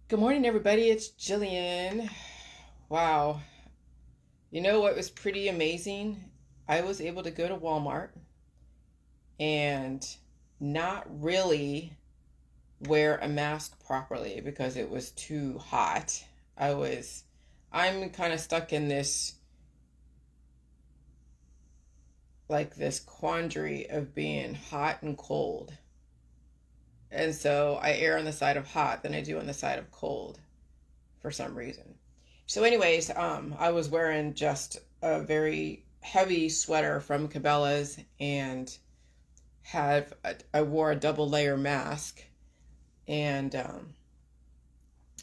Good morning, everybody. It's Jillian. Wow. You know what was pretty amazing? I was able to go to Walmart and not really wear a mask properly because it was too hot. I'm kind of stuck in this quandary of being hot and cold. And so I err on the side of hot than I do on the side of cold for some reason. So, anyways, I was wearing just a very heavy sweater from Cabela's and I wore a double layer mask, and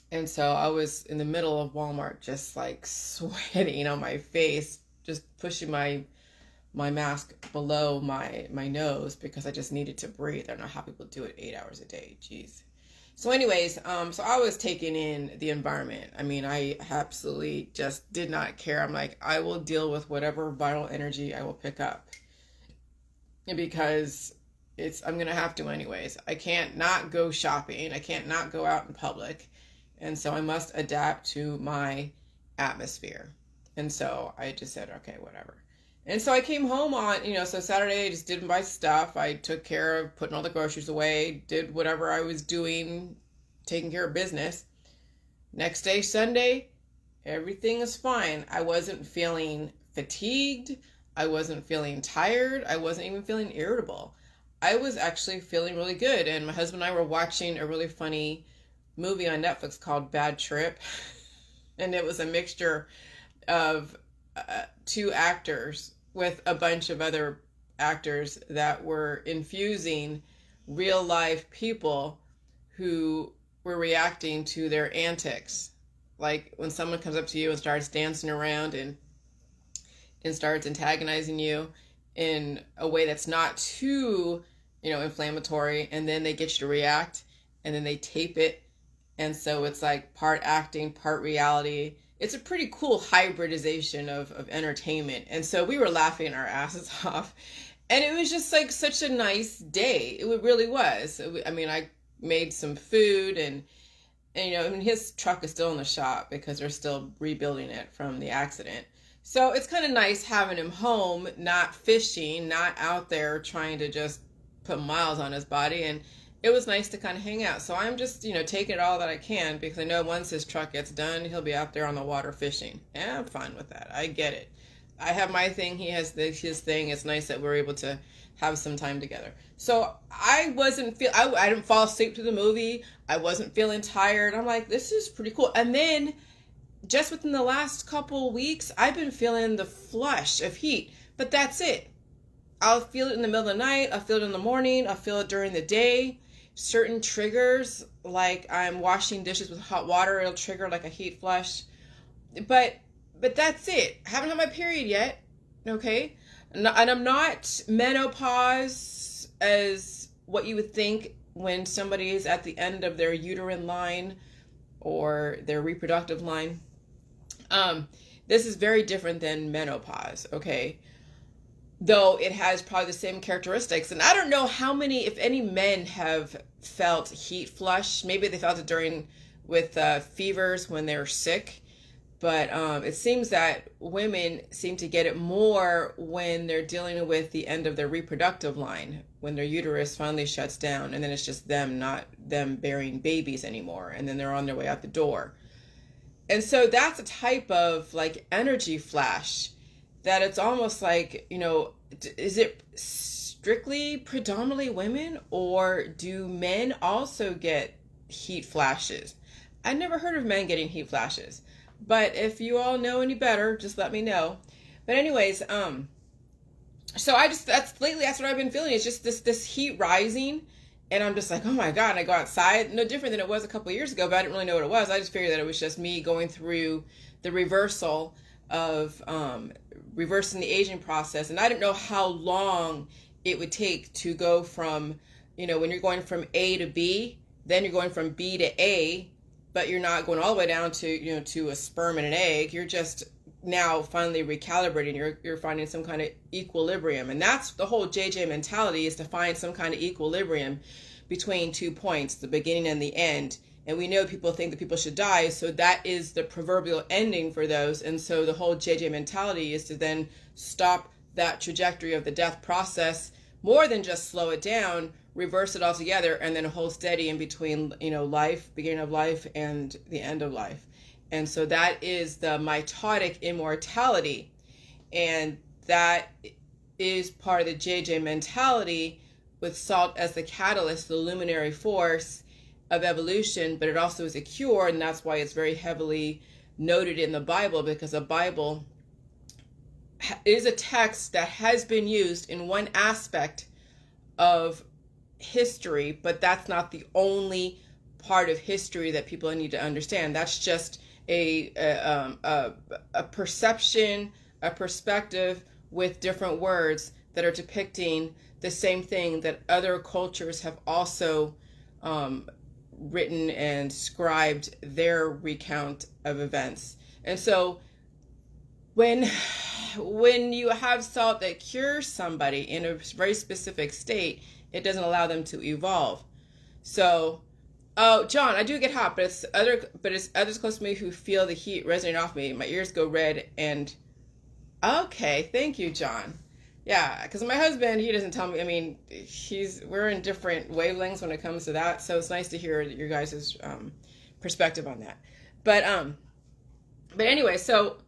and so I was in the middle of Walmart, just like sweating on my face, just pushing my mask below my nose because I just needed to breathe. I don't know how people do it 8 hours a day. Jeez. So anyways, so I was taking in the environment. I mean, I absolutely just did not care. I'm like, I will deal with whatever vital energy I will pick up because I'm gonna have to anyways. I can't not go shopping. I can't not go out in public. And so I must adapt to my atmosphere. And so I just said, okay, whatever. And so I came home so Saturday I just did my stuff. I took care of putting all the groceries away, did whatever I was doing, taking care of business. Next day, Sunday, everything is fine. I wasn't feeling fatigued. I wasn't feeling tired. I wasn't even feeling irritable. I was actually feeling really good. And my husband and I were watching a really funny movie on Netflix called Bad Trip. And it was a mixture of two actors with a bunch of other actors that were infusing real life people who were reacting to their antics. Like when someone comes up to you and starts dancing around and starts antagonizing you in a way that's not too, inflammatory, and then they get you to react, and then they tape it, and so it's like part acting, part reality. It's a pretty cool hybridization of entertainment. And so we were laughing our asses off. And it was just like such a nice day. It really was. I mean, I made some food and his truck is still in the shop because they're still rebuilding it from the accident. So it's kind of nice having him home, not fishing, not out there trying to just put miles on his body. And it was nice to kind of hang out. So I'm just, taking it all that I can because I know once his truck gets done, he'll be out there on the water fishing. And I'm fine with that. I get it. I have my thing. He has his thing. It's nice that we're able to have some time together. So I didn't fall asleep to the movie. I wasn't feeling tired. I'm like, this is pretty cool. And then just within the last couple weeks, I've been feeling the flush of heat, but that's it. I'll feel it in the middle of the night. I'll feel it in the morning. I'll feel it during the day. Certain triggers, like I'm washing dishes with hot water, it'll trigger like a heat flush. But that's it. I haven't had my period yet. Okay? And I'm not menopause as what you would think when somebody is at the end of their uterine line or their reproductive line. This is very different than menopause, okay? Though it has probably the same characteristics. And I don't know how many, if any, men have felt heat flush. Maybe they felt it with fevers when they're sick. But it seems that women seem to get it more when they're dealing with the end of their reproductive line, when their uterus finally shuts down, and then it's just them, not them bearing babies anymore. And then they're on their way out the door. And so that's a type of like energy flash that it's almost like, is it strictly predominantly women, or do men also get heat flashes? I never heard of men getting heat flashes, but if you all know any better, just let me know. But anyways, so that's what I've been feeling. It's just this heat rising, and I'm just like, oh my God, and I go outside. No different than it was a couple of years ago, but I didn't really know what it was. I just figured that it was just me going through the reversal of reversing the aging process. And I didn't know how long it would take to go from, when you're going from A to B, then you're going from B to A, but you're not going all the way down to, to a sperm and an egg. You're just now finally recalibrating. You're finding some kind of equilibrium. And that's the whole JJ mentality, is to find some kind of equilibrium between 2 points, the beginning and the end, And we know people think that people should die, so that is the proverbial ending for those. And so the whole JJ mentality is to then stop that trajectory of the death process, more than just slow it down, reverse it altogether, and then hold steady in between, life, beginning of life, and the end of life. And so that is the mitotic immortality. And that is part of the JJ mentality, with salt as the catalyst, the luminary force of evolution, but it also is a cure, and that's why it's very heavily noted in the Bible, because the Bible is a text that has been used in one aspect of history, but that's not the only part of history that people need to understand. That's just a perception, a perspective with different words that are depicting the same thing that other cultures have also written and scribed their recount of events. And so when you have salt that cures somebody in a very specific state, it doesn't allow them to evolve. So, oh, John, I do get hot, but it's others close to me who feel the heat resonate off me. My ears go red and okay, thank you, John. Yeah, because my husband, he doesn't tell me. I mean, we're in different wavelengths when it comes to that. So it's nice to hear your guys' perspective on that. But anyway, so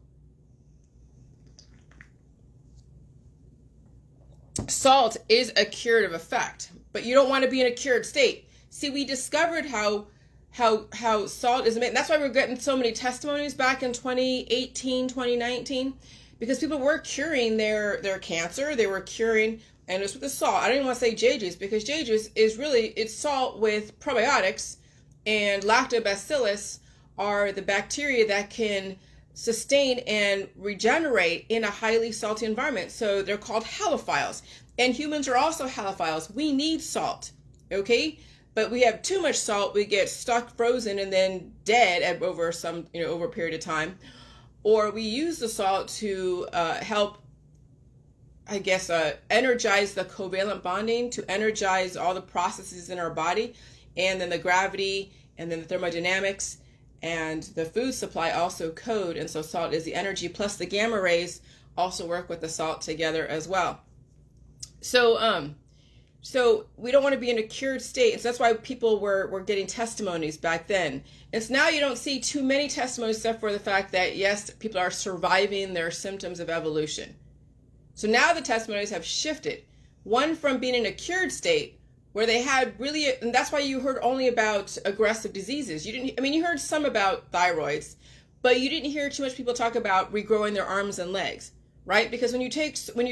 salt is a curative effect, but you don't want to be in a cured state. See, we discovered how salt is made. That's why we're getting so many testimonies back in 2018, 2019. Because people were curing their cancer, they were curing, and it's with the salt. I don't even want to say JJ's, because JJ's is really, it's salt with probiotics, and lactobacillus are the bacteria that can sustain and regenerate in a highly salty environment. So they're called halophiles. And humans are also halophiles. We need salt, okay? But we have too much salt, we get stuck, frozen, and then dead over over a period of time. Or we use the salt to help, I guess, energize the covalent bonding, to energize all the processes in our body, and then the gravity, and then the thermodynamics, and the food supply also code. And so salt is the energy, plus the gamma rays also work with the salt together as well. So we don't want to be in a cured state. And so that's why people were getting testimonies back then. And so now you don't see too many testimonies, except for the fact that, yes, people are surviving their symptoms of evolution. So now the testimonies have shifted. One from being in a cured state, where they had really, and that's why you heard only about aggressive diseases. You heard some about thyroids, but you didn't hear too much people talk about regrowing their arms and legs, right? Because when you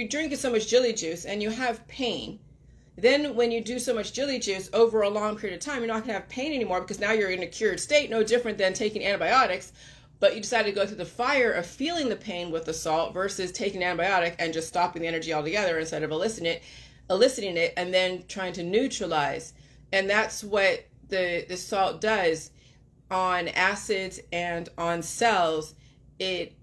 drink so much jelly juice and you have pain, then when you do so much jelly juice over a long period of time, you're not going to have pain anymore, because now you're in a cured state, no different than taking antibiotics, but you decided to go through the fire of feeling the pain with the salt versus taking an antibiotic and just stopping the energy altogether instead of eliciting it and then trying to neutralize. And that's what the salt does on acids and on cells. It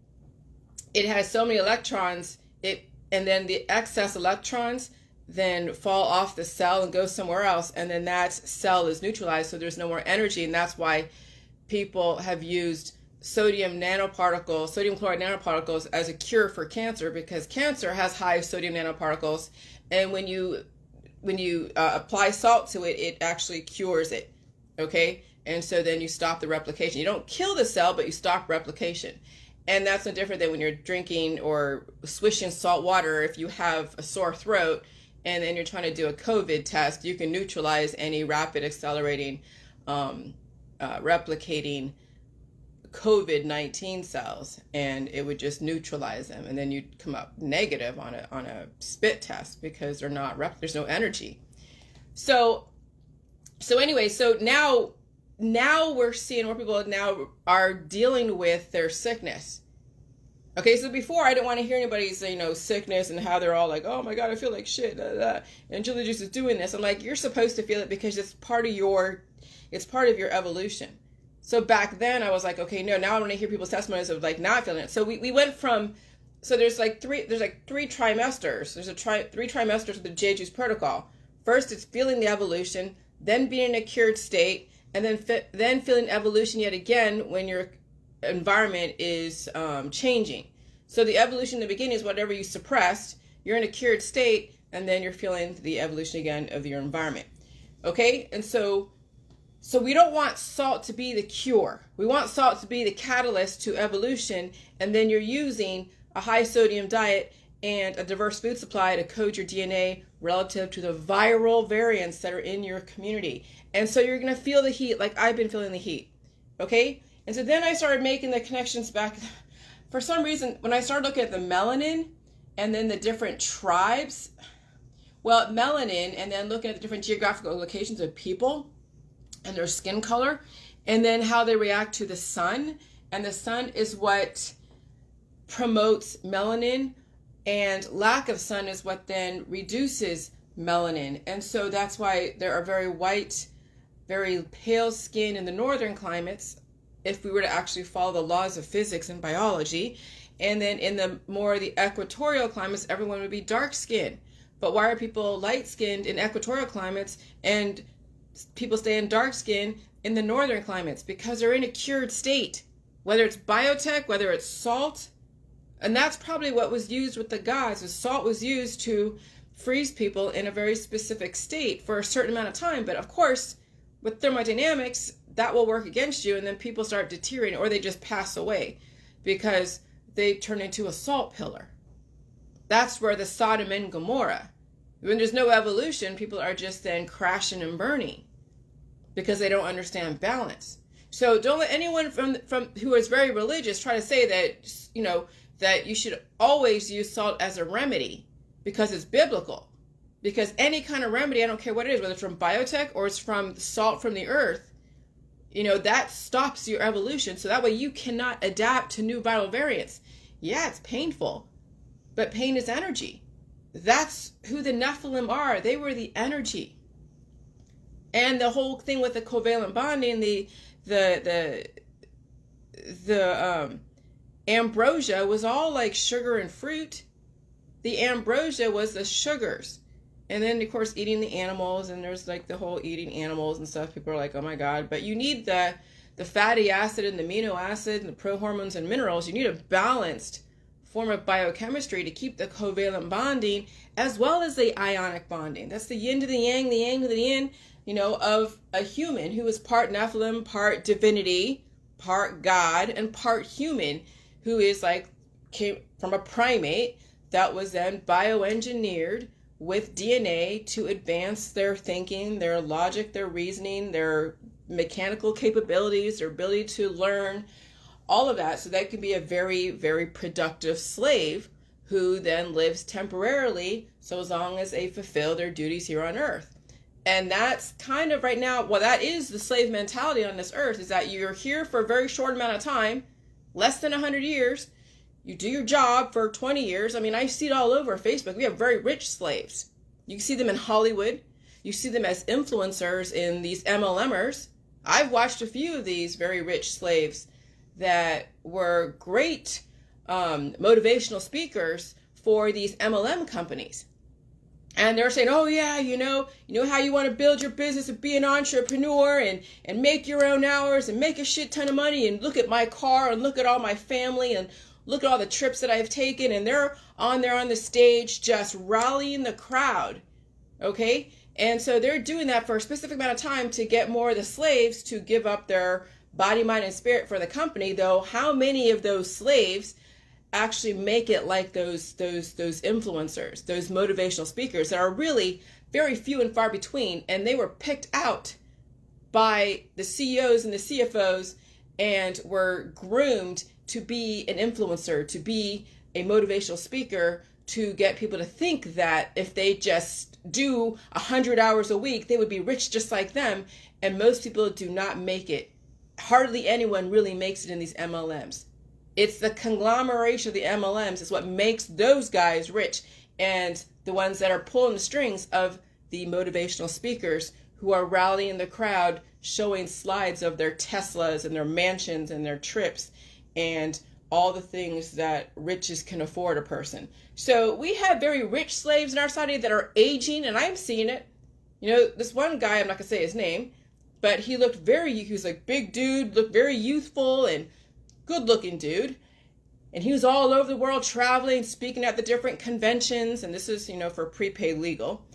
has so many electrons, and then the excess electrons then fall off the cell and go somewhere else, and then that cell is neutralized, so there's no more energy. And that's why people have used sodium chloride nanoparticles as a cure for cancer, because cancer has high sodium nanoparticles, and when you apply salt to it, it actually cures it, okay? And so then you stop the replication. You don't kill the cell, but you stop replication. And that's no different than when you're drinking or swishing salt water. If you have a sore throat and then you're trying to do a COVID test, you can neutralize any rapid accelerating, replicating COVID-19 cells, and it would just neutralize them. And then you'd come up negative on a spit test, because there's no energy. So anyway, so now we're seeing more people now are dealing with their sickness. Okay, so before I didn't want to hear anybody's, sickness and how they're all like, oh my God, I feel like shit, and jelly juice is doing this. I'm like, you're supposed to feel it because it's part of your evolution. So back then I was like, okay, no, now I want to hear people's testimonies of like not feeling it. So we went from, so there's three trimesters. There's three trimesters of the J Juice protocol. First, it's feeling the evolution, then being in a cured state, and then feeling evolution yet again when your environment is changing. So the evolution in the beginning is whatever you suppressed. You're in a cured state, and then you're feeling the evolution again of your environment. Okay? And so we don't want salt to be the cure. We want salt to be the catalyst to evolution, and then you're using a high sodium diet and a diverse food supply to code your DNA relative to the viral variants that are in your community. And so you're going to feel the heat like I've been feeling the heat. Okay? And so then I started making the connections back. For some reason, when I started looking at the melanin and then the different tribes, well, melanin, and then looking at the different geographical locations of people and their skin color, and then how they react to the sun. And the sun is what promotes melanin, and lack of sun is what then reduces melanin. And so that's why there are very white, very pale skin in the northern climates, if we were to actually follow the laws of physics and biology. And then in the more the equatorial climates, everyone would be dark skinned. But why are people light skinned in equatorial climates and people stay in dark skin in the northern climates? Because they're in a cured state, whether it's biotech, whether it's salt. And that's probably what was used with the gods, is salt was used to freeze people in a very specific state for a certain amount of time. But of course, with thermodynamics, that will work against you, and then people start deteriorating, or they just pass away because they turn into a salt pillar. That's where the Sodom and Gomorrah. When there's no evolution, people are just then crashing and burning because they don't understand balance. So don't let anyone from who is very religious try to say that, you know, that you should always use salt as a remedy because it's biblical. Because any kind of remedy, I don't care what it is, whether it's from biotech or it's from salt from the earth, you know, that stops your evolution. So that way you cannot adapt to new viral variants. Yeah, it's painful, but pain is energy. That's who the Nephilim are. They were the energy. And the whole thing with the covalent bonding, the ambrosia was all like sugar and fruit. The ambrosia was the sugars. And then, of course, eating the animals, and there's like the whole eating animals and stuff. People are like, oh my God. But you need the fatty acid and the amino acid and the prohormones and minerals. You need a balanced form of biochemistry to keep the covalent bonding as well as the ionic bonding. That's the yin to the yang to the yin, you know, of a human who is part Nephilim, part divinity, part God, and part human, who is like, came from a primate that was then bioengineered with DNA to advance their thinking, their logic, their reasoning, their mechanical capabilities, their ability to learn, all of that. So that can be a very, very productive slave who then lives temporarily, so as long as they fulfill their duties here on earth. And that's kind of right now, well, that is the slave mentality on this earth, is that you're here for a very short amount of time, less than 100 years. You do your job for 20 years. I mean, I see it all over Facebook. We have very rich slaves. You see them in Hollywood. You see them as influencers in these MLMers. I've watched a few of these very rich slaves that were great motivational speakers for these MLM companies. And they're saying, oh yeah, you know how you want to build your business and be an entrepreneur and make your own hours and make a shit ton of money, and look at my car and look at all my family and look at all the trips that I've taken. And they're on there on the stage just rallying the crowd. Okay? And so they're doing that for a specific amount of time to get more of the slaves to give up their body, mind, and spirit for the company. Though how many of those slaves actually make it like those influencers, those motivational speakers that are really very few and far between, and they were picked out by the CEOs and the CFOs and were groomed to be an influencer, to be a motivational speaker, to get people to think that if they just do 100 hours a week, they would be rich just like them. And most people do not make it. Hardly anyone really makes it in these MLMs. It's the conglomeration of the MLMs is what makes those guys rich, and the ones that are pulling the strings of the motivational speakers who are rallying the crowd, showing slides of their Teslas and their mansions and their trips and all the things that riches can afford a person. So we have very rich slaves in our society that are aging, and I'm seeing it. You know, this one guy, I'm not going to say his name, but he was like big dude, looked very youthful and good looking dude. And he was all over the world traveling, speaking at the different conventions. And this is, for prepaid legal.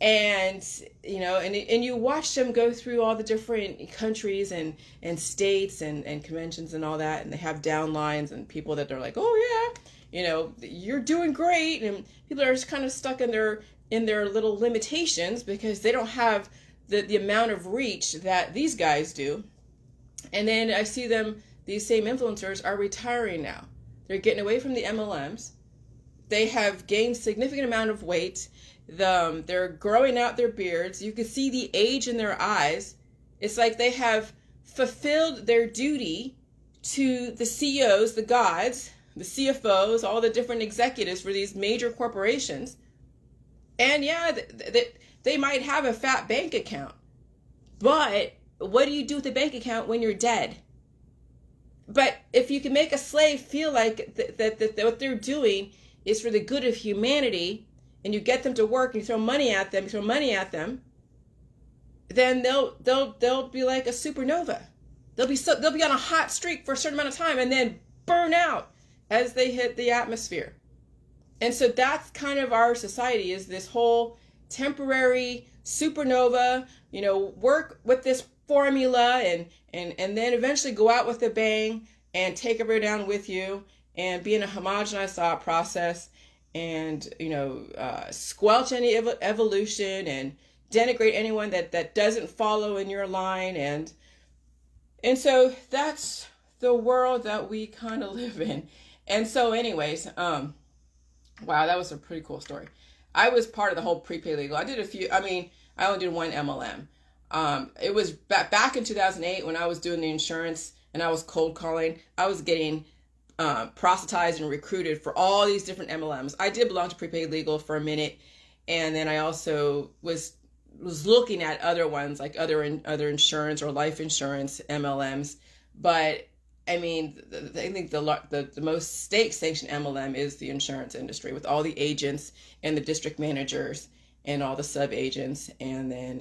And, and you watched him go through all the different countries and states and conventions and all that. And they have downlines and people that they're like, oh yeah, you're doing great. And people are just kind of stuck in their little limitations because they don't have the amount of reach that these guys do. And then I see these same influencers are retiring now. They're getting away from the MLMs. They have gained significant amount of weight. They're growing out their beards. You can see the age in their eyes. It's like they have fulfilled their duty to the CEOs, the gods, the CFOs, all the different executives for these major corporations. And yeah, they might have a fat bank account. But what do you do with the bank account when you're dead? But if you can make a slave feel like that what they're doing is for the good of humanity, and you get them to work and you throw money at them, then they'll be like a supernova. They'll be on a hot streak for a certain amount of time and then burn out as they hit the atmosphere. And so that's kind of our society, is this whole temporary supernova, work with this formula and then eventually go out with a bang and take everybody down with you and be in a homogenized thought process and, squelch any evolution and denigrate anyone that doesn't follow in your line. And so that's the world that we kind of live in. And so anyways, wow, that was a pretty cool story. I was part of the whole prepaid legal. I only did one MLM. It was back in 2008 when I was doing the insurance and I was cold calling. I was getting proselytized and recruited for all these different MLMs. I did belong to prepaid legal for a minute, and then I also was looking at other ones like other insurance or life insurance MLMs. But I think the most state sanctioned MLM is the insurance industry, with all the agents and the district managers and all the sub agents, and then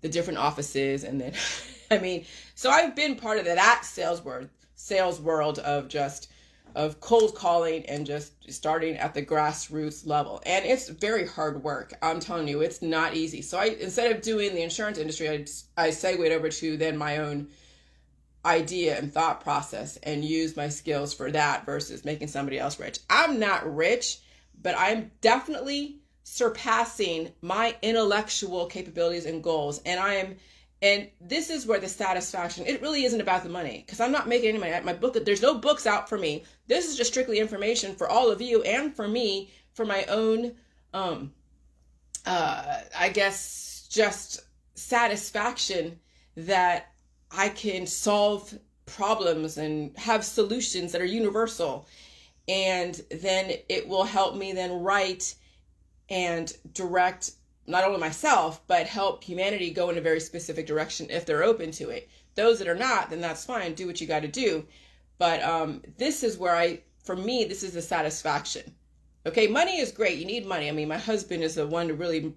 the different offices. And then so I've been part of that sales world of cold calling and just starting at the grassroots level. And it's very hard work. I'm telling you, it's not easy. So instead of doing the insurance industry, I segued over to then my own idea and thought process and use my skills for that versus making somebody else rich. I'm not rich, but I'm definitely surpassing my intellectual capabilities and goals. And this is where the satisfaction, it really isn't about the money, because I'm not making any money. My book, there's no books out for me. This is just strictly information for all of you and for me, for my own, I guess, just satisfaction that I can solve problems and have solutions that are universal. And then it will help me then write and direct not only myself, but help humanity go in a very specific direction if they're open to it. Those that are not, then that's fine. Do what you got to do. But this is where for me, this is the satisfaction. Okay, money is great. You need money. My husband is the one who really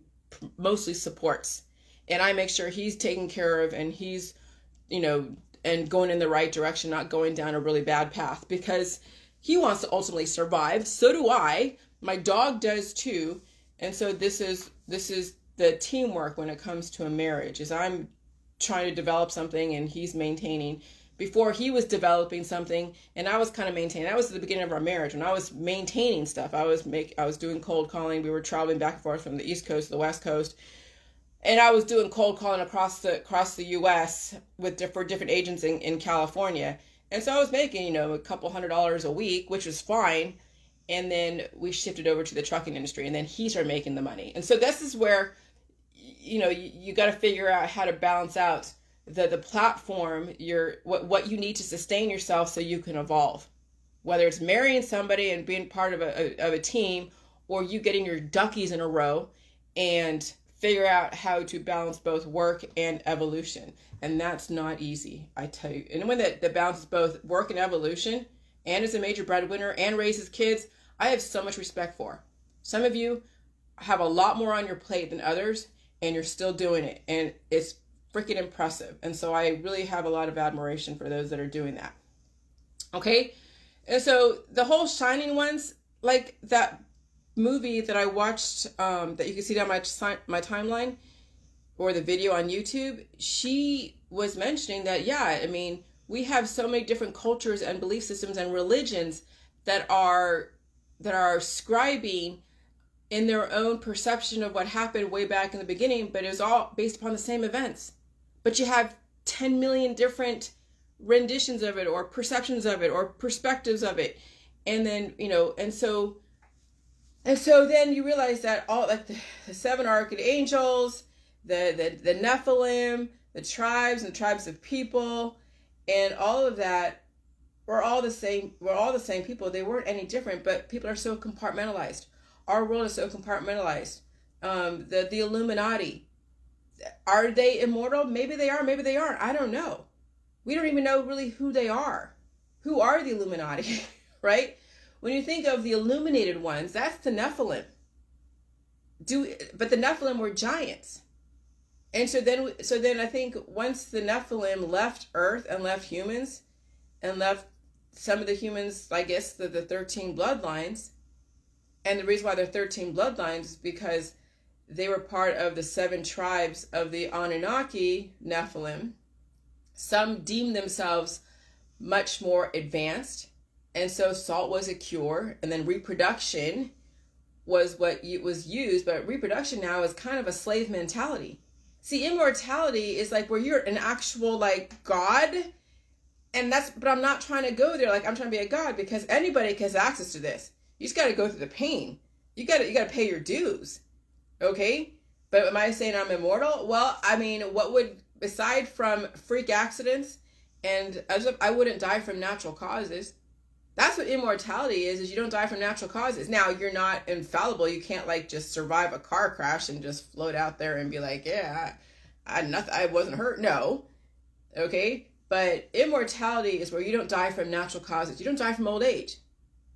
mostly supports. And I make sure he's taken care of and he's, and going in the right direction, not going down a really bad path, because he wants to ultimately survive. So do I. My dog does too. And so this is the teamwork when it comes to a marriage, is I'm trying to develop something and he's maintaining. Before, he was developing something and I was kind of maintaining. That was at the beginning of our marriage when I was maintaining stuff. I was doing cold calling. We were traveling back and forth from the East Coast to the West Coast. And I was doing cold calling across the U.S. for different agents in California. And so I was making, a couple $100 a week, which was fine. And then we shifted over to the trucking industry, and then he started making the money. And so this is where, you got to figure out how to balance out the platform, what you need to sustain yourself so you can evolve. Whether it's marrying somebody and being part of a team, or you getting your duckies in a row and figure out how to balance both work and evolution. And that's not easy, I tell you. Anyone that balances both work and evolution and is a major breadwinner and raises kids, I have so much respect for. Some of you have a lot more on your plate than others, and you're still doing it. And it's freaking impressive. And so I really have a lot of admiration for those that are doing that. Okay. And so the whole Shining ones, like that movie that I watched, that you can see down my timeline, or the video on YouTube, she was mentioning that, yeah, I mean, we have so many different cultures and belief systems and religions that are scribing in their own perception of what happened way back in the beginning, but it was all based upon the same events. But you have 10 million different renditions of it, or perceptions of it, or perspectives of it. And then, and so then you realize that all, like the 7 archangels, the Nephilim, the tribes and tribes of people, and all of that were all the same. We're all the same people. They weren't any different, but people are so compartmentalized. Our world is so compartmentalized. The Illuminati, are they immortal? Maybe they are, maybe they aren't. I don't know. We don't even know really who they are. Who are the Illuminati, right? When you think of the illuminated ones, that's the Nephilim. But the Nephilim were giants. And so then I think once the Nephilim left Earth and left humans and left some of the humans, I guess the 13 bloodlines, and the reason why they're 13 bloodlines is because they were part of the 7 tribes of the Anunnaki Nephilim. Some deemed themselves much more advanced, and so salt was a cure, and then reproduction was what was used, but reproduction now is kind of a slave mentality. See, immortality is like where you're an actual like God, but I'm not trying to go there like I'm trying to be a God, because anybody has access to this. You just got to go through the pain. You got to pay your dues. Okay? But am I saying I'm immortal? Well, I mean, aside from freak accidents, and I wouldn't die from natural causes. That's what immortality is you don't die from natural causes. Now, you're not infallible. You can't like just survive a car crash and just float out there and be like, yeah, I wasn't hurt. No. Okay? But immortality is where you don't die from natural causes. You don't die from old age.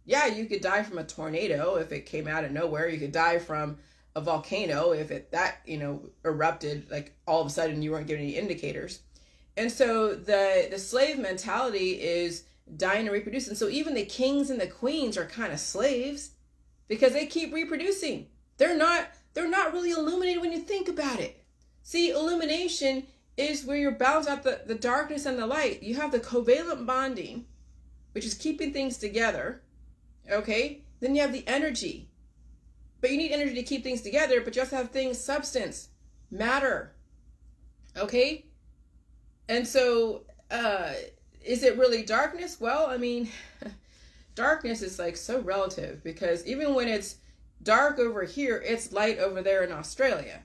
Yeah, you could die from a tornado if it came out of nowhere. You could die from a volcano if that erupted, like all of a sudden you weren't given any indicators. And so the slave mentality is dying to reproduce. And so even the kings and the queens are kind of slaves because they keep reproducing. They're not really illuminated when you think about it. See, illumination is where you balance out the darkness and the light. You have the covalent bonding, which is keeping things together. Okay? Then you have the energy. But you need energy to keep things together, but you also have things, substance, matter. Okay? And so, is it really darkness? Well, I mean, darkness is like so relative, because even when it's dark over here, it's light over there in Australia.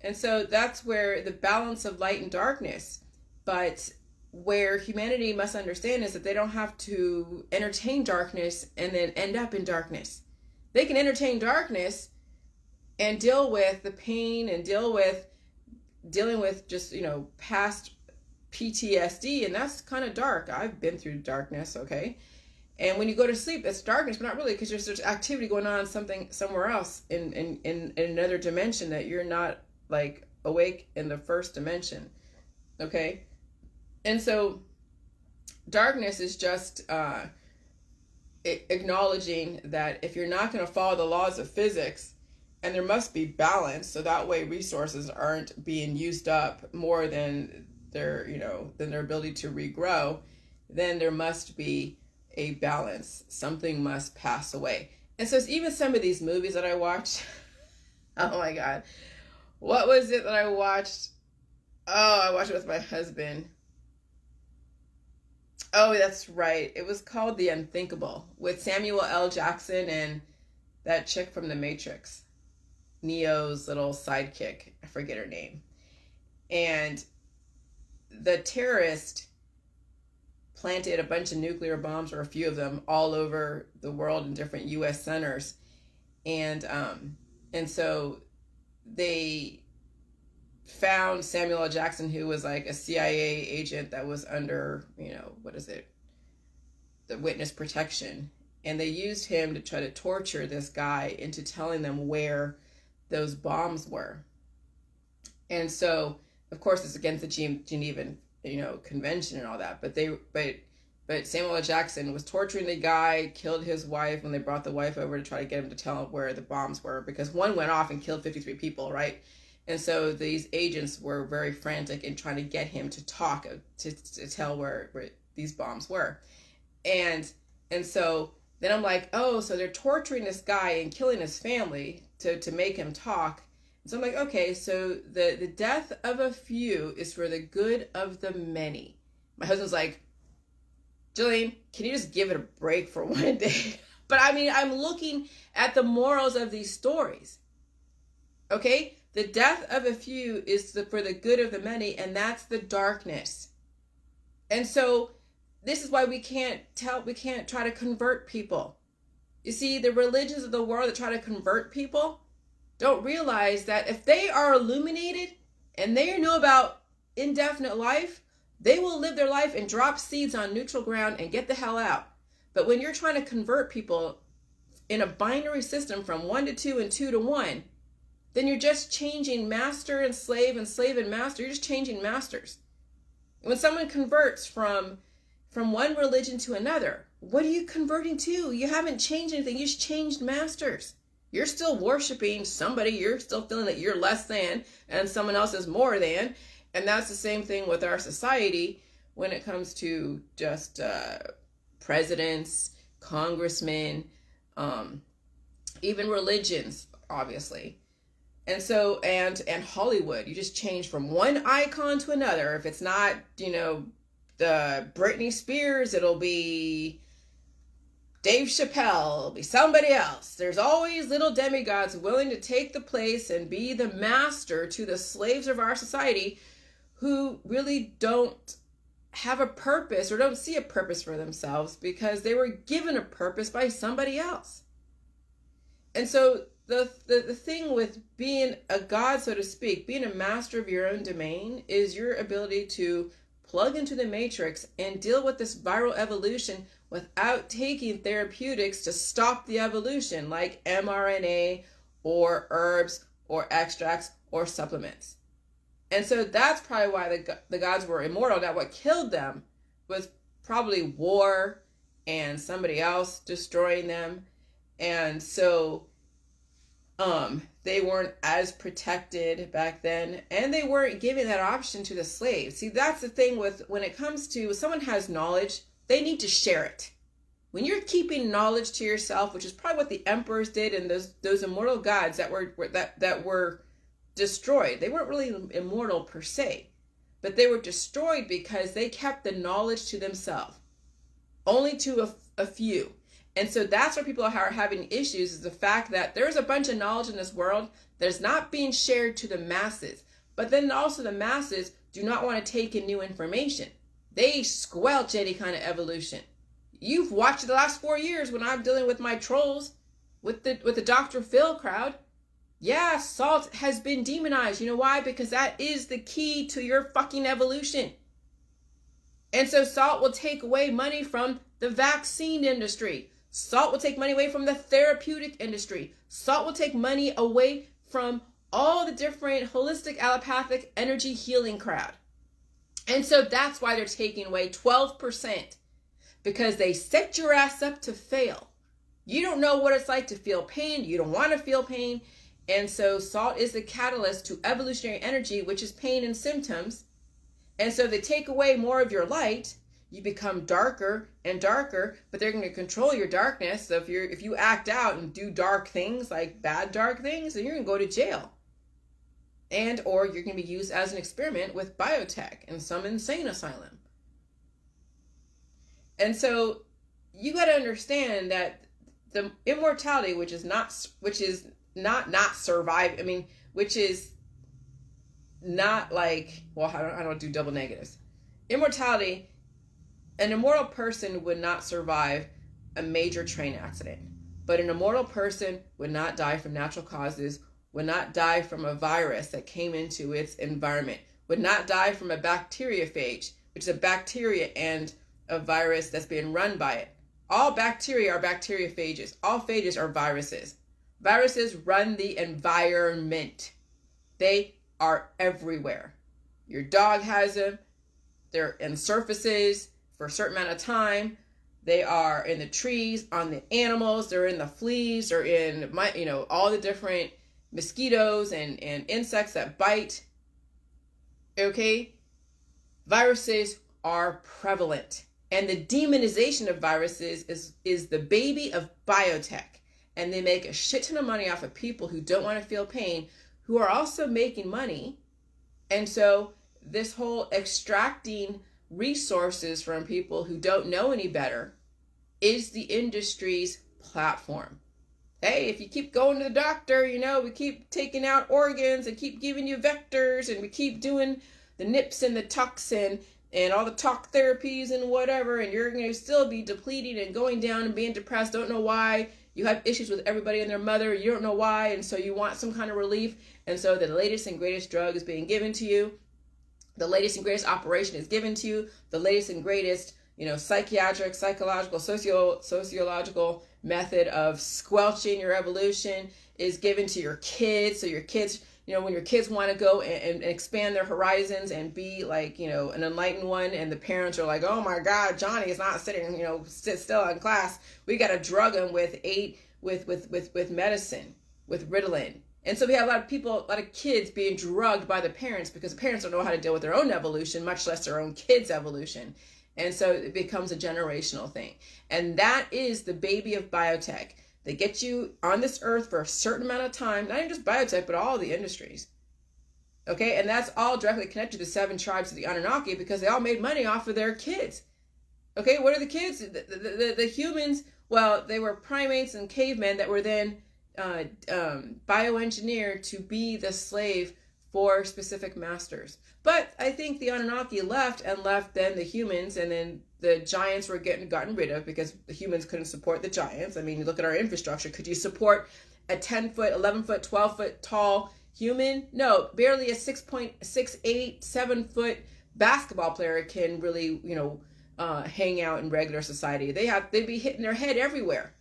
And so that's where the balance of light and darkness. But where humanity must understand is that they don't have to entertain darkness and then end up in darkness. They can entertain darkness and deal with the pain and dealing with just, past PTSD, and that's kind of dark. I've been through darkness, okay? And when you go to sleep, it's darkness, but not really, because there's activity going on somewhere else in another dimension that you're not like awake in the first dimension, okay? And so darkness is just acknowledging that if you're not going to follow the laws of physics, and there must be balance, so that way resources aren't being used up more than their ability to regrow, then there must be a balance. Something must pass away. And so it's even some of these movies that I watched. Oh my God. What was it that I watched? Oh, I watched it with my husband. Oh, that's right. It was called The Unthinkable, with Samuel L. Jackson and that chick from The Matrix, Neo's little sidekick. I forget her name. And the terrorist planted a bunch of nuclear bombs, or a few of them, all over the world in different U.S. centers. And so they found Samuel L. Jackson, who was like a CIA agent that was under, the witness protection. And they used him to try to torture this guy into telling them where those bombs were. And so of course, it's against the Genevan, Convention and all that. But Samuel L. Jackson was torturing the guy, killed his wife when they brought the wife over to try to get him to tell where the bombs were, because one went off and killed 53 people, right? And so these agents were very frantic in trying to get him to talk, to tell where these bombs were. And so then I'm like, oh, so they're torturing this guy and killing his family to make him talk. And so I'm like, okay, so the death of a few is for the good of the many. My husband's like, Jillian, can you just give it a break for one day? But I mean, I'm looking at the morals of these stories. Okay? The death of a few is for the good of the many, and that's the darkness. And so this is why we can't try to convert people. You see, the religions of the world that try to convert people don't realize that if they are illuminated and they know about indefinite life, they will live their life and drop seeds on neutral ground and get the hell out. But when you're trying to convert people in a binary system from 1 to 2 and 2 to 1, then you're just changing master and slave and master. You're just changing masters. When someone converts from one religion to another, what are you converting to? You haven't changed anything. You just changed masters. You're still worshiping somebody. You're still feeling that you're less than and someone else is more than. And that's the same thing with our society when it comes to just presidents, congressmen, even religions, obviously. And so, and Hollywood, you just change from one icon to another. If it's not, the Britney Spears, it'll be Dave Chappelle, it'll be somebody else. There's always little demigods willing to take the place and be the master to the slaves of our society who really don't have a purpose or don't see a purpose for themselves because they were given a purpose by somebody else. And so the thing with being a god, so to speak, being a master of your own domain is your ability to plug into the matrix and deal with this viral evolution without taking therapeutics to stop the evolution like mRNA or herbs or extracts or supplements. And so that's probably why the gods were immortal. Now what killed them was probably war and somebody else destroying them. And so they weren't as protected back then, and they weren't giving that option to the slaves. See, that's the thing with when it comes to someone has knowledge, they need to share it. When you're keeping knowledge to yourself, which is probably what the emperors did, and those immortal gods that were destroyed, they weren't really immortal per se, but they were destroyed because they kept the knowledge to themselves, only to a few. And so that's where people are having issues, is the fact that there's a bunch of knowledge in this world that is not being shared to the masses. But then also the masses do not want to take in new information. They squelch any kind of evolution. You've watched the last 4 years when I'm dealing with my trolls, with the Dr. Phil crowd. Yeah, salt has been demonized. You know why? Because that is the key to your fucking evolution. And so salt will take away money from the vaccine industry. Salt will take money away from the therapeutic industry. Salt will take money away from all the different holistic, allopathic, energy healing crowd. And so that's why they're taking away 12%, because they set your ass up to fail. You don't know what it's like to feel pain. You don't want to feel pain. And so salt is the catalyst to evolutionary energy, which is pain and symptoms. And so they take away more of your light. You become darker and darker, but they're going to control your darkness. So if you act out and do dark things, like bad dark things, then you're going to go to jail. Or you're going to be used as an experiment with biotech in some insane asylum. And so you got to understand that the immortality, which is not survive. I mean, which is not like, well, I don't do double negatives. Immortality. An immortal person would not survive a major train accident, but an immortal person would not die from natural causes, would not die from a virus that came into its environment, would not die from a bacteriophage, which is a bacteria and a virus that's being run by it. All bacteria are bacteriophages. All phages are viruses. Viruses run the environment. They are everywhere. Your dog has them. They're in surfaces for a certain amount of time. They are in the trees, on the animals. They're in the fleas. They're in all the different mosquitoes and insects that bite. Okay? Viruses are prevalent. And the demonization of viruses is the baby of biotech. And they make a shit ton of money off of people who don't want to feel pain, who are also making money. And so this whole extracting resources from people who don't know any better is the industry's platform. Hey, if you keep going to the doctor, we keep taking out organs and keep giving you vectors, and we keep doing the nips and the tucks and all the talk therapies and whatever, and you're going to still be depleting and going down and being depressed, don't know why. You have issues with everybody and their mother, you don't know why, and so you want some kind of relief, and so the latest and greatest drug is being given to you. The latest and greatest operation is given to you. The latest and greatest, psychiatric, psychological, sociological method of squelching your evolution is given to your kids. So your kids, when your kids want to go and expand their horizons and be like, an enlightened one, and the parents are like, oh my God, Johnny is not sitting, sit still in class. We got to drug him with medicine, with Ritalin. And so we have a lot of kids being drugged by the parents because the parents don't know how to deal with their own evolution, much less their own kids' evolution. And so it becomes a generational thing. And that is the baby of biotech. They get you on this earth for a certain amount of time, not even just biotech, but all the industries. Okay, and that's all directly connected to the 7 tribes of the Anunnaki because they all made money off of their kids. Okay, what are the kids? The humans, well, they were primates and cavemen that were then bioengineered to be the slave for specific masters. But I think the Anunnaki left then the humans, and then the giants were gotten rid of because the humans couldn't support the giants. I mean, you look at our infrastructure. Could you support a 10-foot, 11-foot, 12-foot tall human? No, barely a 6.68, 7-foot basketball player can really, hang out in regular society. They'd be hitting their head everywhere.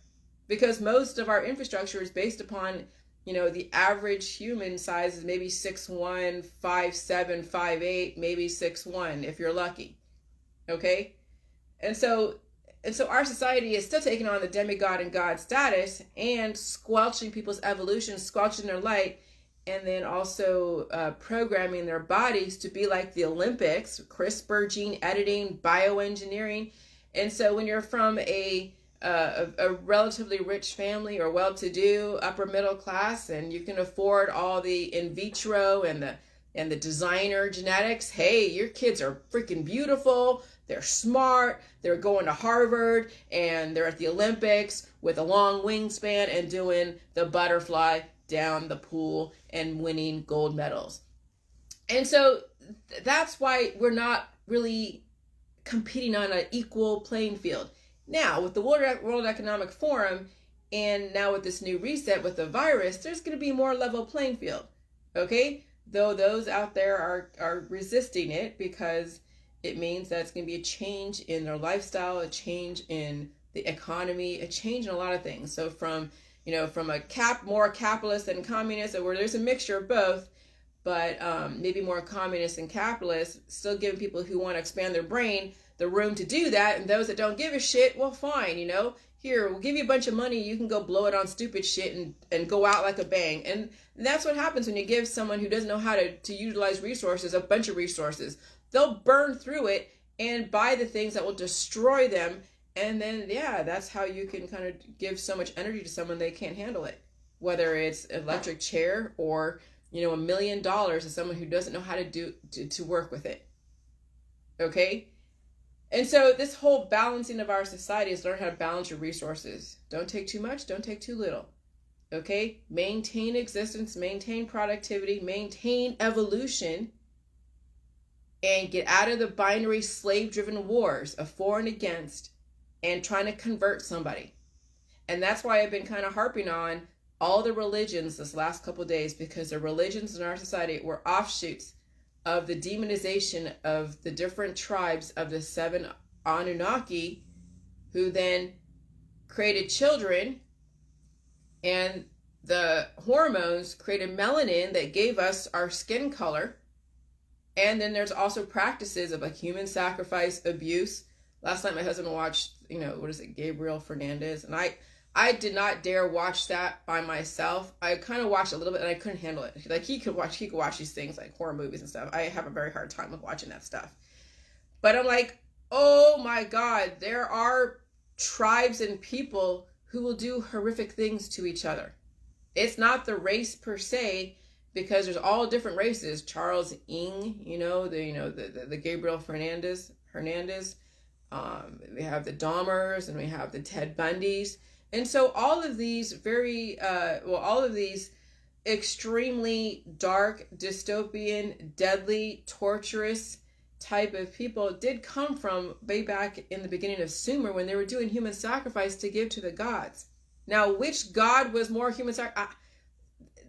Because most of our infrastructure is based upon, the average human size is maybe 6'1", 5'7", 5'8", maybe 6'1", if you're lucky. Okay? And so our society is still taking on the demigod and God status and squelching people's evolution, squelching their light, and then also programming their bodies to be like the Olympics, CRISPR, gene editing, bioengineering. And so when you're from a relatively rich family or well-to-do upper middle class, and you can afford all the in vitro and the designer genetics, hey, your kids are freaking beautiful, they're smart, they're going to Harvard, and they're at the Olympics with a long wingspan and doing the butterfly down the pool and winning gold medals. And so that's why we're not really competing on an equal playing field. Now, with the World Economic Forum, and now with this new reset with the virus, there's going to be more level playing field, okay? Though those out there are resisting it because it means that it's going to be a change in their lifestyle, a change in the economy, a change in a lot of things. So from a more capitalist than communist, where there's a mixture of both, but maybe more communist and capitalist, still giving people who want to expand their brain the room to do that, and those that don't give a shit, well, fine, here, we'll give you a bunch of money, you can go blow it on stupid shit and go out like a bang. And that's what happens when you give someone who doesn't know how to utilize resources, a bunch of resources. They'll burn through it and buy the things that will destroy them, and then, that's how you can kind of give so much energy to someone they can't handle it. Whether it's an electric chair or, $1 million to someone who doesn't know how to work with it. Okay? And so this whole balancing of our society is learn how to balance your resources. Don't take too much, don't take too little. Okay? Maintain existence, maintain productivity, maintain evolution, and get out of the binary slave-driven wars of for and against and trying to convert somebody. And that's why I've been kind of harping on all the religions this last couple of days, because the religions in our society were offshoots of the demonization of the different tribes of the 7 Anunnaki, who then created children, and the hormones created melanin that gave us our skin color. And then there's also practices of like human sacrifice, abuse. Last night my husband watched, what is it, Gabriel Fernandez, and I did not dare watch that by myself. I kind of watched a little bit and I couldn't handle it. Like he could watch these things like horror movies and stuff. I have a very hard time with watching that stuff. But I'm like, oh my God, there are tribes and people who will do horrific things to each other. It's not the race per se, because there's all different races. Charles Ng, the Gabriel Hernandez. We have the Dahmers and we have the Ted Bundys. And so all of these all of these extremely dark, dystopian, deadly, torturous type of people did come from way back in the beginning of Sumer, when they were doing human sacrifice to give to the gods. Now, which god was more human sacrifice?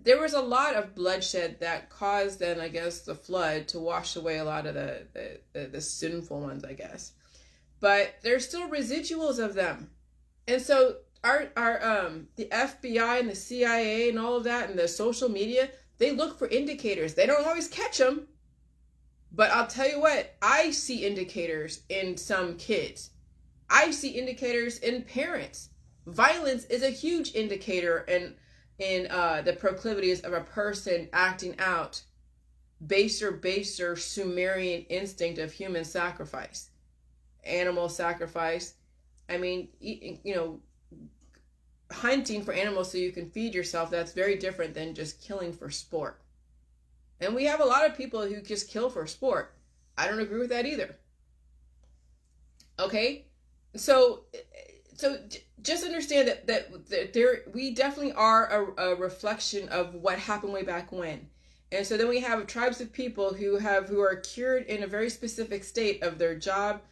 There was a lot of bloodshed that caused then, I guess, the flood to wash away a lot of the sinful ones, I guess. But there's still residuals of them. And so the FBI and the CIA and all of that and the social media, they look for indicators. They don't always catch them. But I'll tell you what, I see indicators in some kids. I see indicators in parents. Violence is a huge indicator in the proclivities of a person acting out baser Sumerian instinct of human sacrifice, animal sacrifice. I mean, hunting for animals so you can feed yourself, that's very different than just killing for sport. And we have a lot of people who just kill for sport. I don't agree with that either. Okay? So just understand that we definitely are a reflection of what happened way back when. And so then we have tribes of people who are cured in a very specific state of their job,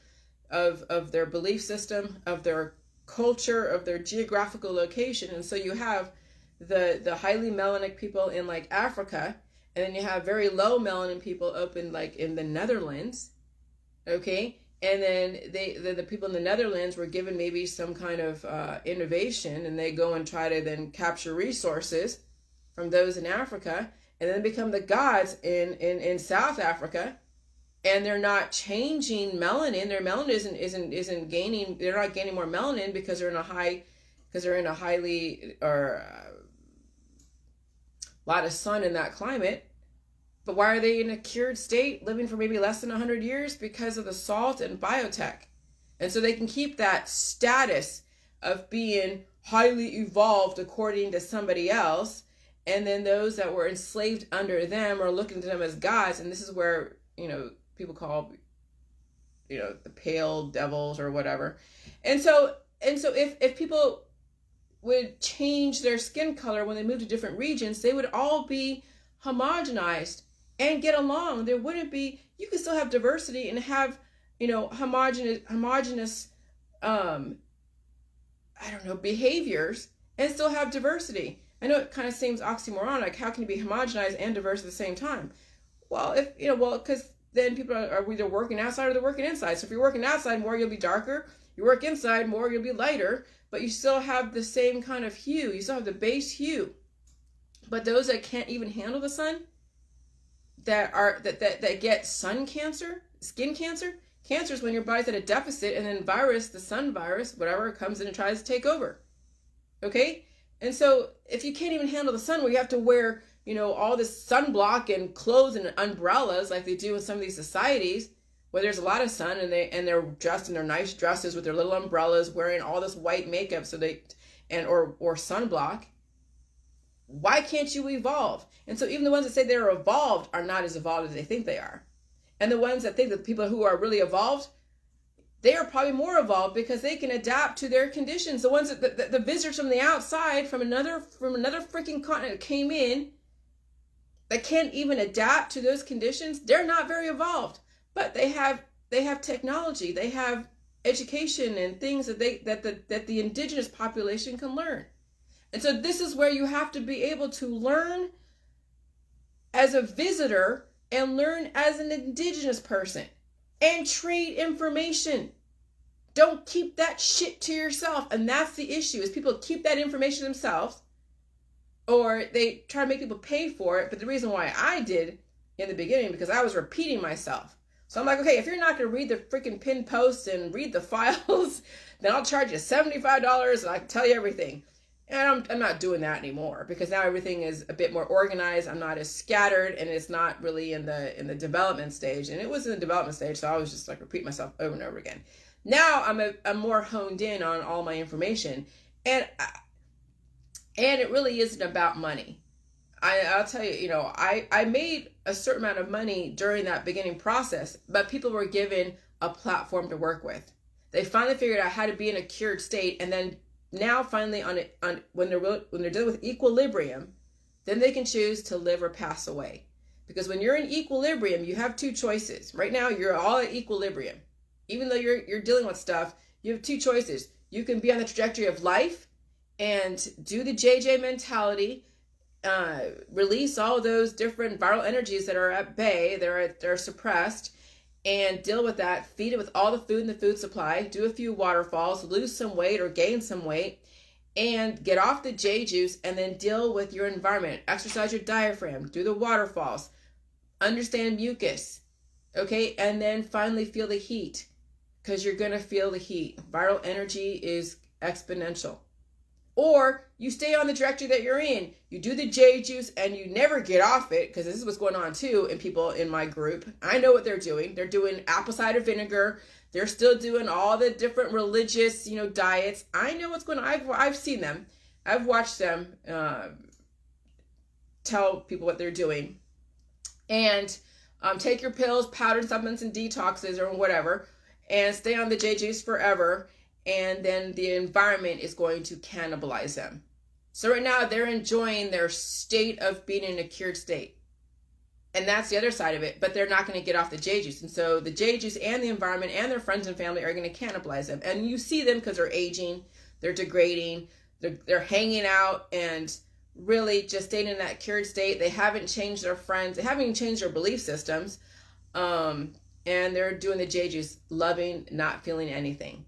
of their belief system, of their culture, of their geographical location. And so you have the highly melanic people in like Africa, and then you have very low melanin people up in like in the Netherlands. Okay? And then the people in the Netherlands were given maybe some kind of innovation, and they go and try to then capture resources from those in Africa, and then become the gods in South Africa, and they're not changing melanin. Their melanin isn't gaining. They're not gaining more melanin because they're in a highly or a lot of sun in that climate. But why are they in a cured state, living for maybe less than 100 years? Because of the salt and biotech. And so they can keep that status of being highly evolved according to somebody else. And then those that were enslaved under them are looking to them as gods. And this is where, people call, the pale devils or whatever. And so if people would change their skin color when they moved to different regions, they would all be homogenized and get along. There wouldn't be, you could still have diversity and have, homogenous, behaviors and still have diversity. I know it kind of seems oxymoronic. How can you be homogenized and diverse at the same time? Well, because then people are either working outside or they're working inside. So if you're working outside more, you'll be darker. You work inside more, you'll be lighter, but you still have the same kind of hue. You still have the base hue. But those that can't even handle the sun, that get sun cancer, skin cancer. Cancer is when your body's at a deficit, and then the sun virus, whatever, comes in and tries to take over. Okay? And so if you can't even handle the sun, where you have to wear, all this sunblock and clothes and umbrellas like they do in some of these societies where there's a lot of sun, and they're dressed in their nice dresses with their little umbrellas, wearing all this white makeup or sunblock. Why can't you evolve? And so even the ones that say they're evolved are not as evolved as they think they are. And the ones that think that the people who are really evolved, they are probably more evolved because they can adapt to their conditions. The ones that the visitors from the outside, from another freaking continent came in, that can't even adapt to those conditions, they're not very evolved. But they have technology, they have education and things that the indigenous population can learn. And so this is where you have to be able to learn as a visitor and learn as an indigenous person and trade information. Don't keep that shit to yourself. And that's the issue, is people keep that information themselves, or they try to make people pay for it. But the reason why I did in the beginning because I was repeating myself. So I'm like, okay, if you're not going to read the freaking pinned posts and read the files, then I'll charge you $75 and I can tell you everything. And I'm not doing that anymore because now everything is a bit more organized. I'm not as scattered, and it's not really in the development stage. And it was in the development stage, so I was just like repeat myself over and over again. Now I'm more honed in on all my information, and it really isn't about money. I'll tell you, I made a certain amount of money during that beginning process, but people were given a platform to work with. They finally figured out how to be in a cured state, and then now finally when they're dealing with equilibrium, then they can choose to live or pass away. Because when you're in equilibrium, you have two choices. Right now, you're all at equilibrium. Even though you're dealing with stuff, you have two choices. You can be on the trajectory of life and do the JJ mentality, release all of those different viral energies that are at bay, they're suppressed, and deal with that. Feed it with all the food in the food supply, do a few waterfalls, lose some weight or gain some weight, and get off the J juice, and then deal with your environment. Exercise your diaphragm, do the waterfalls, understand mucus, okay? And then finally feel the heat, because you're going to feel the heat. Viral energy is exponential. Or you stay on the trajectory that you're in. You do the J juice and you never get off it, because this is what's going on too in people in my group. I know what they're doing. They're doing apple cider vinegar. They're still doing all the different religious, diets. I know what's going on. I've seen them. I've watched them tell people what they're doing. And take your pills, powdered supplements, and detoxes or whatever, and stay on the J juice forever. And then the environment is going to cannibalize them. So right now they're enjoying their state of being in a cured state. And that's the other side of it, but they're not going to get off the J juice. And so the J juice and the environment and their friends and family are going to cannibalize them. And you see them because they're aging, they're degrading, they're hanging out and really just staying in that cured state. They haven't changed their friends. They haven't even changed their belief systems. And they're doing the J juice, loving, not feeling anything.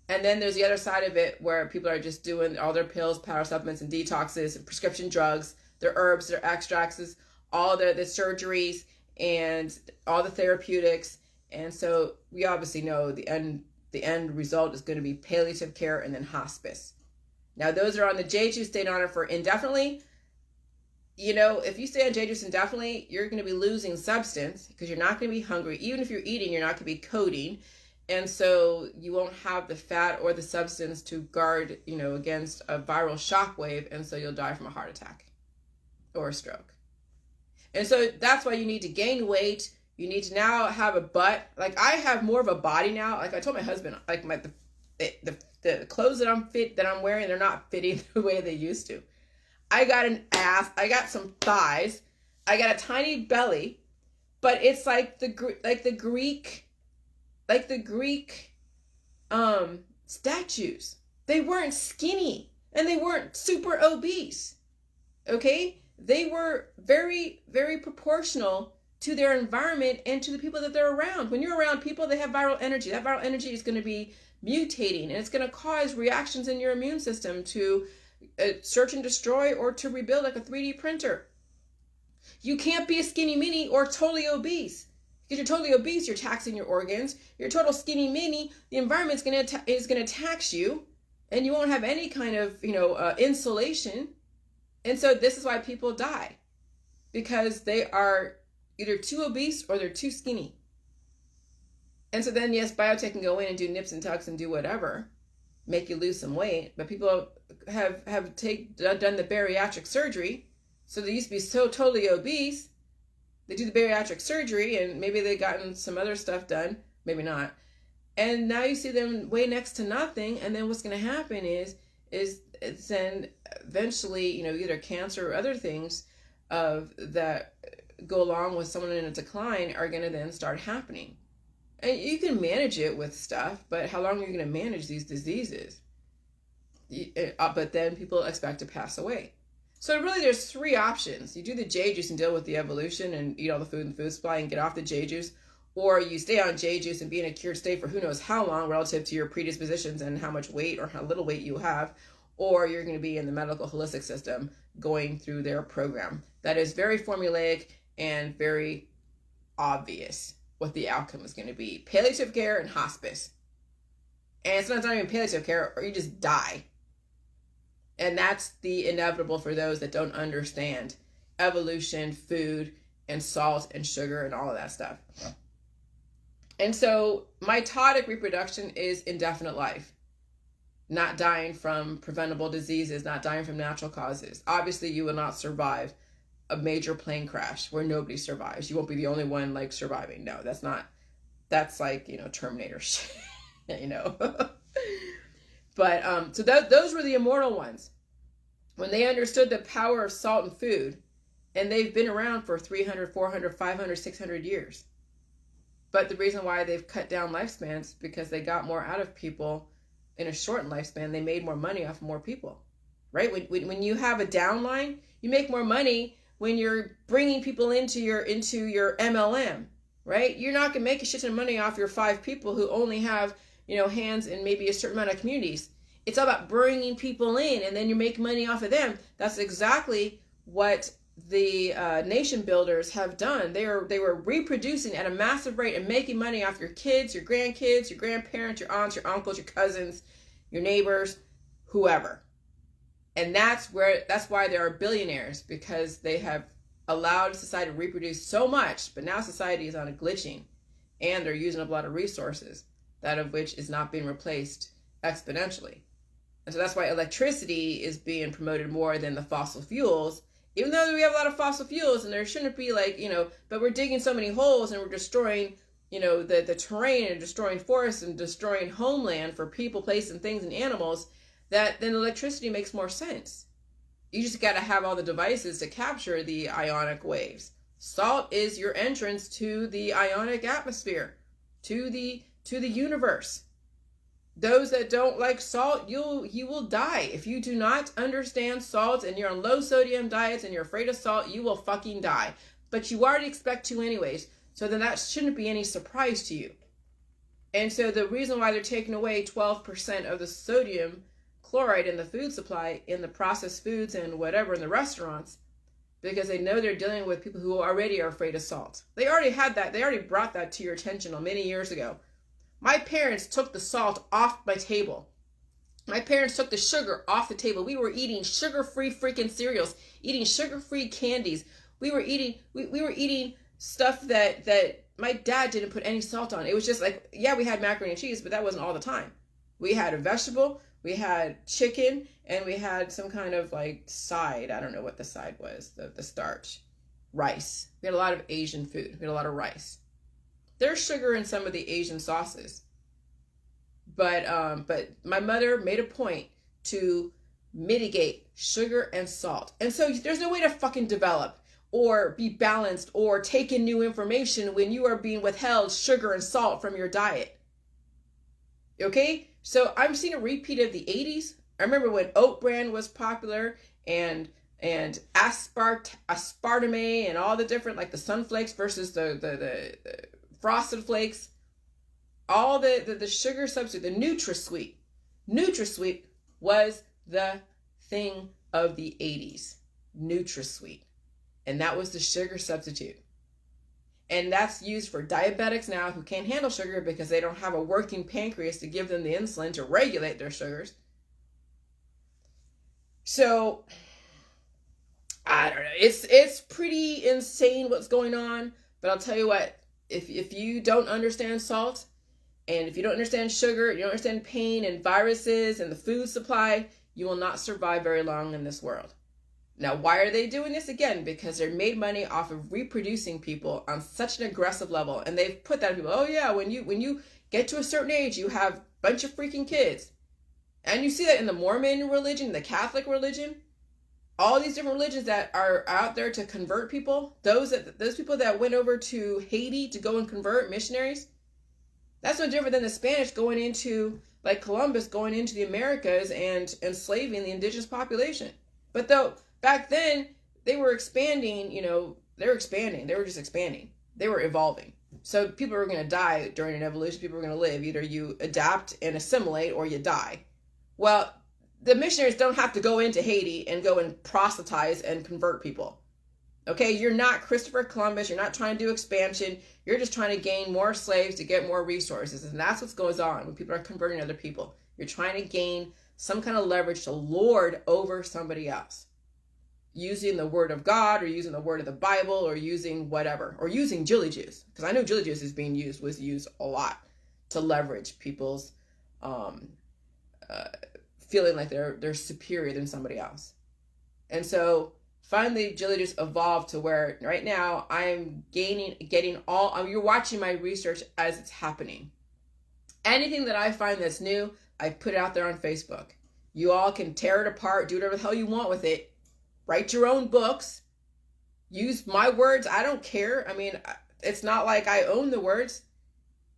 And then there's the other side of it where people are just doing all their pills, powder supplements, and detoxes, and prescription drugs, their herbs, their extracts, all the surgeries, and all the therapeutics. And so we obviously know the end result is going to be palliative care and then hospice. Now, those are on the J juice, stayed on it for indefinitely. If you stay on J juice indefinitely, you're going to be losing substance because you're not going to be hungry. Even if you're eating, you're not going to be coding. And so you won't have the fat or the substance to guard, against a viral shockwave. And so you'll die from a heart attack or a stroke. And so that's why you need to gain weight. You need to now have a butt. Like I have more of a body now. Like I told my husband, like the clothes that I'm wearing, they're not fitting the way they used to. I got an ass. I got some thighs. I got a tiny belly, but it's like the Greek statues. They weren't skinny and they weren't super obese. Okay? They were very, very proportional to their environment and to the people that they're around. When you're around people, they have viral energy. That viral energy is going to be mutating, and it's going to cause reactions in your immune system to search and destroy or to rebuild like a 3D printer. You can't be a skinny mini or totally obese. Because you're totally obese, you're taxing your organs. You're total skinny mini, the environment's is going to tax you, and you won't have any kind of insulation. And so this is why people die, because they are either too obese or they're too skinny. And so then, yes, biotech can go in and do nips and tucks and do whatever, make you lose some weight. But people have done the bariatric surgery. So they used to be so totally obese. They do the bariatric surgery and maybe they gotten some other stuff done, maybe not. And now you see them weigh next to nothing. And then what's going to happen is then eventually, either cancer or other things that go along with someone in a decline are going to then start happening. And you can manage it with stuff, but how long are you going to manage these diseases? But then people expect to pass away. So really there's three options. You do the J juice and deal with the evolution and eat all the food in the food supply and get off the J juice. Or you stay on J juice and be in a cured state for who knows how long relative to your predispositions and how much weight or how little weight you have. Or you're going to be in the medical holistic system going through their program. That is very formulaic and very obvious what the outcome is going to be. Palliative care and hospice. And sometimes not even palliative care, or you just die. And that's the inevitable for those that don't understand evolution, food, and salt and sugar and all of that stuff. And so mitotic reproduction is indefinite life. Not dying from preventable diseases, not dying from natural causes. Obviously, you will not survive a major plane crash where nobody survives. You won't be the only one like surviving. No, that's like, Terminator shit, But so those were the immortal ones. When they understood the power of salt and food, and they've been around for 300, 400, 500, 600 years. But the reason why they've cut down lifespans, because they got more out of people in a shortened lifespan. They made more money off of more people, right? When you have a downline, you make more money when you're bringing people into your MLM, right? You're not going to make a shit ton of money off your 5 people who only have, hands in maybe a certain amount of communities. It's all about bringing people in, and then you make money off of them. That's exactly what the nation builders have done. They were reproducing at a massive rate and making money off your kids, your grandkids, your grandparents, your aunts, your uncles, your cousins, your neighbors, whoever. And that's why there are billionaires, because they have allowed society to reproduce so much. But now society is on a glitching, and they're using up a lot of resources, that of which is not being replaced exponentially. And so that's why electricity is being promoted more than the fossil fuels, even though we have a lot of fossil fuels, and there shouldn't be but we're digging so many holes and we're destroying, the terrain, and destroying forests and destroying homeland for people, places, and things and animals, that then electricity makes more sense. You just got to have all the devices to capture the ionic waves. Salt is your entrance to the ionic atmosphere, to the universe. Those that don't like salt, you will die. If you do not understand salt and you're on low sodium diets and you're afraid of salt, you will fucking die. But you already expect to anyways, so then that shouldn't be any surprise to you. And so the reason why they're taking away 12% of the sodium chloride in the food supply, in the processed foods and whatever in the restaurants, because they know they're dealing with people who already are afraid of salt. They already had that. They already brought that to your attention many years ago. My parents took the salt off my table. My parents took the sugar off the table. We were eating sugar-free freaking cereals, eating sugar-free candies. We were eating stuff that my dad didn't put any salt on. It was just like, yeah, we had macaroni and cheese, but that wasn't all the time. We had a vegetable, we had chicken, and we had some kind of side. I don't know what the side was, the starch. Rice. We had a lot of Asian food. We had a lot of rice. There's sugar in some of the Asian sauces. But my mother made a point to mitigate sugar and salt. And so there's no way to fucking develop or be balanced or take in new information when you are being withheld sugar and salt from your diet. Okay? So I'm seeing a repeat of the 80s. I remember when Oat Bran was popular, and aspartame and all the different, the sunflakes versus the frosted flakes, all the sugar substitute, the NutraSweet. NutraSweet was the thing of the 80s. NutraSweet. And that was the sugar substitute. And that's used for diabetics now who can't handle sugar because they don't have a working pancreas to give them the insulin to regulate their sugars. So, I don't know. It's pretty insane what's going on. But I'll tell you what, if you don't understand salt, and if you don't understand sugar, you don't understand pain and viruses and the food supply, you will not survive very long in this world. Now, why are they doing this? Again, because they're made money off of reproducing people on such an aggressive level. And they've put that on people. Oh yeah, when you get to a certain age, you have a bunch of freaking kids. And you see that in the Mormon religion, the Catholic religion, all these different religions that are out there to convert people. Those people that went over to Haiti to go and convert missionaries. That's no different than the Spanish going into, Columbus going into the Americas and enslaving the indigenous population. But though back then they were expanding, they were just expanding. They were evolving. So people were going to die during an evolution. People were going to live. Either you adapt and assimilate or you die. Well, the missionaries don't have to go into Haiti and go and proselytize and convert people. Okay, you're not Christopher Columbus. You're not trying to do expansion. You're just trying to gain more slaves to get more resources. And that's what goes on when people are converting other people. You're trying to gain some kind of leverage to lord over somebody else. Using the word of God or using the word of the Bible or using whatever. Or using jelly juice. Because I know jelly juice was used a lot to leverage people's feeling like they're superior than somebody else. And so finally, jelly juice evolved to where right now I'm you're watching my research as it's happening. Anything that I find that's new, I put it out there on Facebook. You all can tear it apart, do whatever the hell you want with it. Write your own books. Use my words. I don't care. I mean, it's not like I own the words.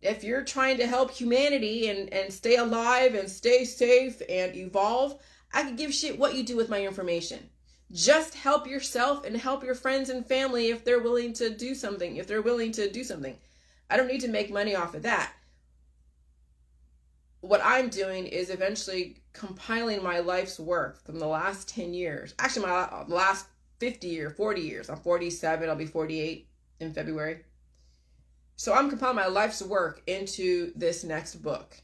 If you're trying to help humanity and stay alive and stay safe and evolve, I could give shit what you do with my information. Just help yourself and help your friends and family if they're willing to do something. I don't need to make money off of that. What I'm doing is eventually compiling my life's work from the last 10 years. Actually, my last 50 or 40 years. I'm 47. I'll be 48 in February. So I'm compiling my life's work into this next book.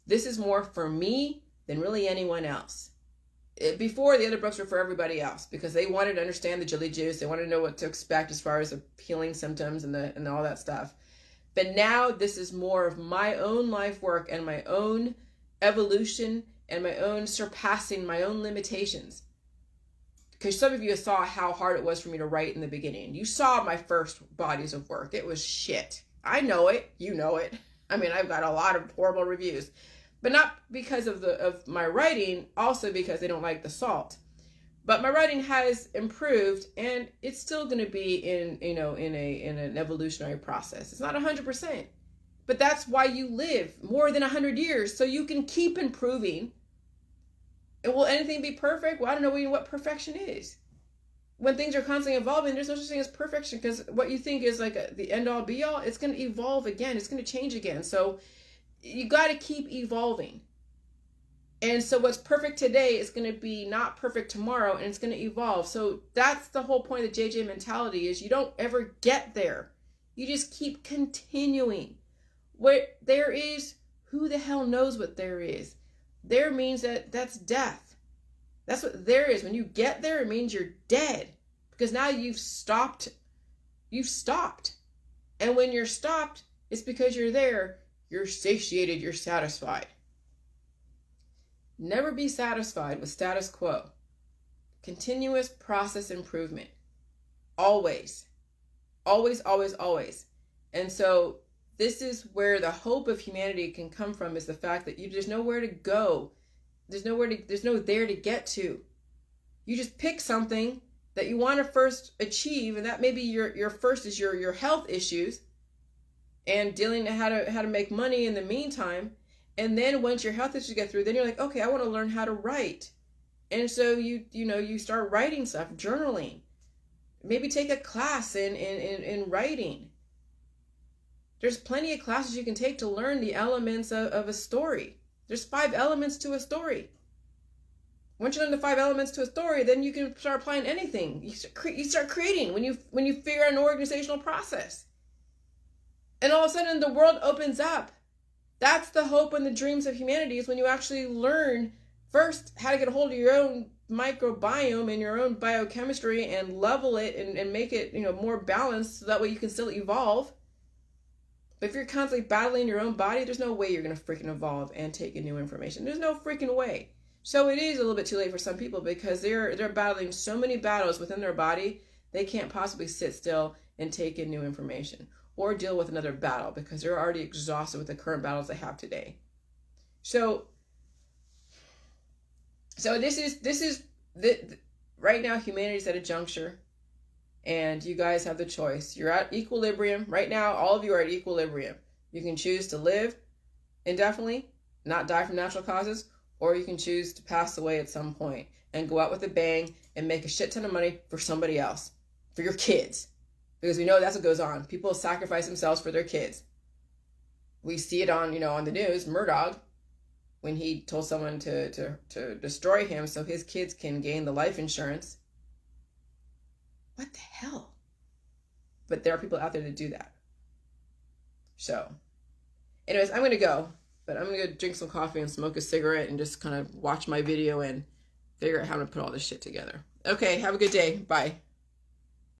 This is more for me than really anyone else. Before, the other books were for everybody else because they wanted to understand the jelly juice. They wanted to know what to expect as far as the healing symptoms and all that stuff. But now this is more of my own life work and my own evolution and my own surpassing my own limitations. Because some of you saw how hard it was for me to write in the beginning. You saw my first bodies of work. It was shit. I know it. You know it. I mean, I've got a lot of horrible reviews. But not because of my writing, also because they don't like the salt. But my writing has improved, and it's still going to be in an evolutionary process. It's not 100%, but that's why you live more than 100 years, so you can keep improving. And will anything be perfect? Well, I don't know even what perfection is. When things are constantly evolving, there's no such thing as perfection, because what you think is like the end all be all, it's going to evolve again. It's going to change again. So you got to keep evolving. And so what's perfect today is going to be not perfect tomorrow, and it's going to evolve. So that's the whole point of the JJ mentality, is you don't ever get there. You just keep continuing. What there is, who the hell knows what there is? There means that's death. That's what there is. When you get there, it means you're dead. Because now you've stopped. You've stopped. And when you're stopped, it's because you're there. You're satiated. You're satisfied. Never be satisfied with status quo. Continuous process improvement. Always. Always, always, always. And so this is where the hope of humanity can come from, is the fact that there's nowhere to go. There's no there to get to. You just pick something that you want to first achieve, and that maybe your first is your health issues and dealing with how to make money in the meantime. And then once your health issues get through, then you're like, okay, I want to learn how to write. And so you start writing stuff, journaling. Maybe take a class in writing. There's plenty of classes you can take to learn the elements of a story. There's 5 elements to a story. Once you learn the 5 elements to a story, then you can start applying anything. You start creating when you figure out an organizational process. And all of a sudden the world opens up. That's the hope and the dreams of humanity, is when you actually learn first how to get a hold of your own microbiome and your own biochemistry and level it and make it more balanced, so that way you can still evolve. But if you're constantly battling your own body, there's no way you're going to freaking evolve and take in new information. There's no freaking way. So it is a little bit too late for some people, because they're battling so many battles within their body, they can't possibly sit still and take in new information or deal with another battle, because they're already exhausted with the current battles they have today. So this is right now, humanity's at a juncture, and you guys have the choice. You're at equilibrium right now. All of you are at equilibrium. You can choose to live indefinitely, not die from natural causes, or you can choose to pass away at some point and go out with a bang and make a shit ton of money for somebody else, for your kids. Because we know that's what goes on. People sacrifice themselves for their kids. We see it on the news. Murdoch, when he told someone to destroy him so his kids can gain the life insurance. What the hell? But there are people out there that do that. So, anyways, I'm going to go. But I'm going to go drink some coffee and smoke a cigarette and just kind of watch my video and figure out how to put all this shit together. Okay, have a good day. Bye.